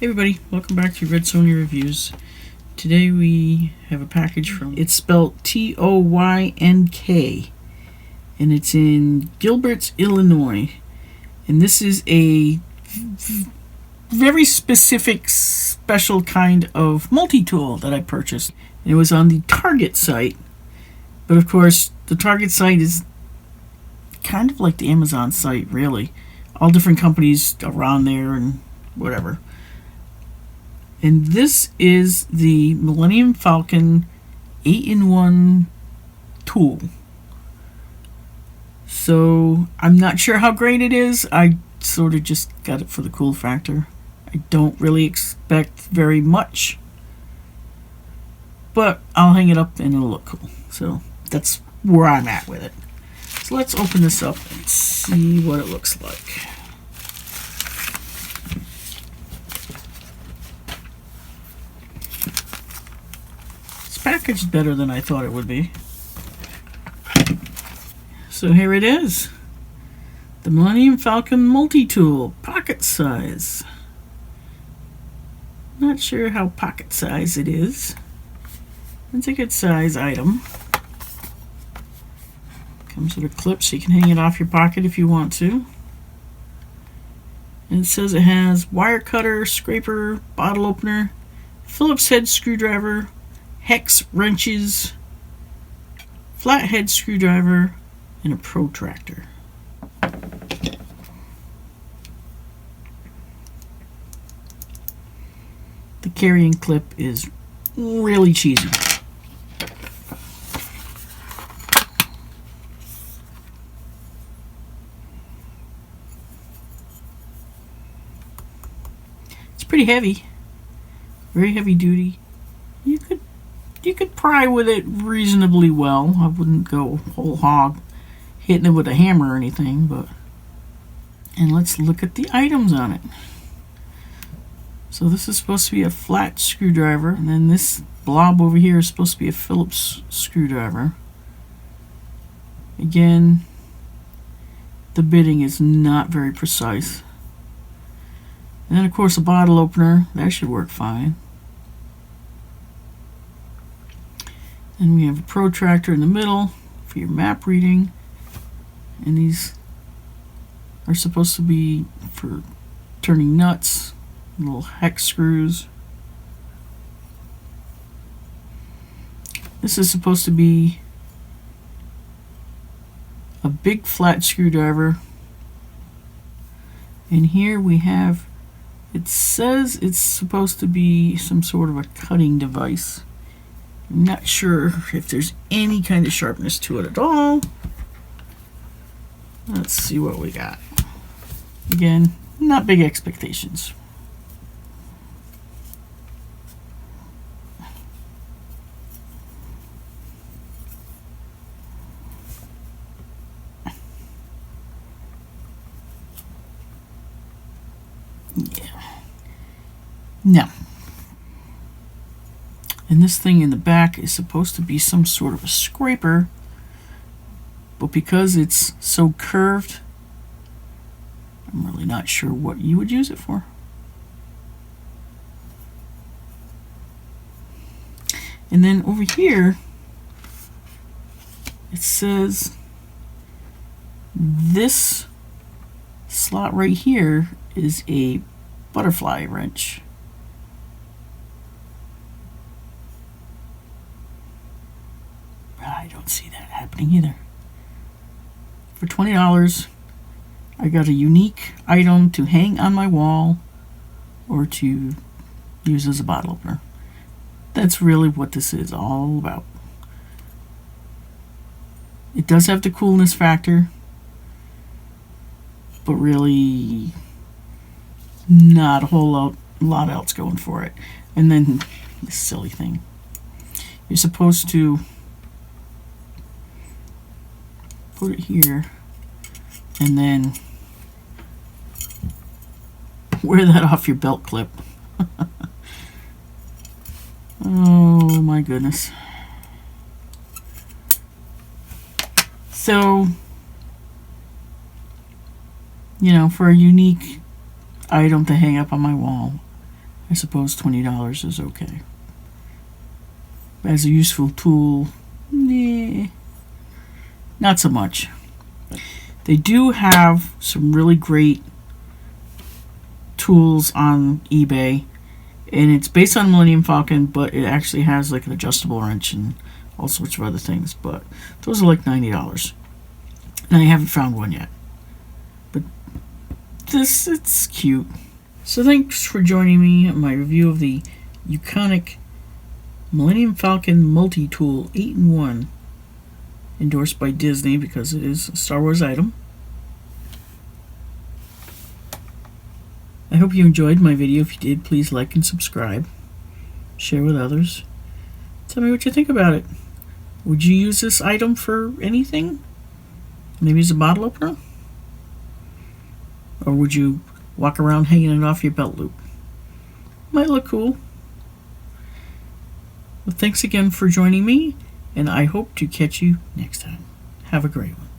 Hey everybody, welcome back to Red Sony Reviews. Today we have a package from, it's spelled T-O-Y-N-K, and it's in Gilbert's, Illinois. And this is a very specific, special kind of multi-tool that I purchased. And it was on the Target site, but of course the Target site is kind of like the Amazon site, really. All different companies around there and whatever. And this is the Millennium Falcon 8-in-1 tool. So I'm not sure how great it is. I sort of just got it for the cool factor. I don't really expect very much, but I'll hang it up and it'll look cool. So that's where I'm at with it. So let's open this up and see what it looks like. Packaged better than I thought it would be. So here it is, the Millennium Falcon multi-tool, pocket size. Not sure how pocket size it is. It's a good size item. Comes with a clip so you can hang it off your pocket if you want to. And it says it has wire cutter, scraper, bottle opener, Phillips head screwdriver, hex wrenches, flathead screwdriver, and a protractor. The carrying clip is really cheesy. It's pretty heavy, very heavy duty. You could pry with it reasonably well. I wouldn't go whole hog hitting it with a hammer or anything, but... And let's look at the items on it. So this is supposed to be a flat screwdriver, and then this blob over here is supposed to be a Phillips screwdriver. Again, the bitting is not very precise. And then of course a bottle opener, that should work fine. And we have a protractor in the middle for your map reading. And these are supposed to be for turning nuts, little hex screws. This is supposed to be a big flat screwdriver. And here we have, it says it's supposed to be some sort of a cutting device. I'm not sure if there's any kind of sharpness to it at all. Let's see what we got. Again, not big expectations. Yeah. No. And this thing in the back is supposed to be some sort of a scraper, but because it's so curved, I'm really not sure what you would use it for. And then over here, it says this slot right here is a butterfly wrench. I don't see that happening either. For $20, I got a unique item to hang on my wall or to use as a bottle opener. That's really what this is all about. It does have the coolness factor, but really not a whole lot else going for it. And then this silly thing. You're supposed to put it here and then wear that off your belt clip. Oh my goodness. So, you know, for a unique item to hang up on my wall, I suppose $20 is okay. As a useful tool, nah, not so much. They do have some really great tools on eBay, and it's based on Millennium Falcon, but it actually has like an adjustable wrench and all sorts of other things. But those are like $90, and I haven't found one yet. But it's cute. So thanks for joining me on my review of the Ukonic Millennium Falcon Multi-Tool 8-in-1, endorsed by Disney because it is a Star Wars item. I hope you enjoyed my video. If you did, please like and subscribe. Share with others. Tell me what you think about it. Would you use this item for anything? Maybe as a bottle opener? Or would you walk around hanging it off your belt loop? Might look cool. Well, thanks again for joining me, and I hope to catch you next time. Have a great one.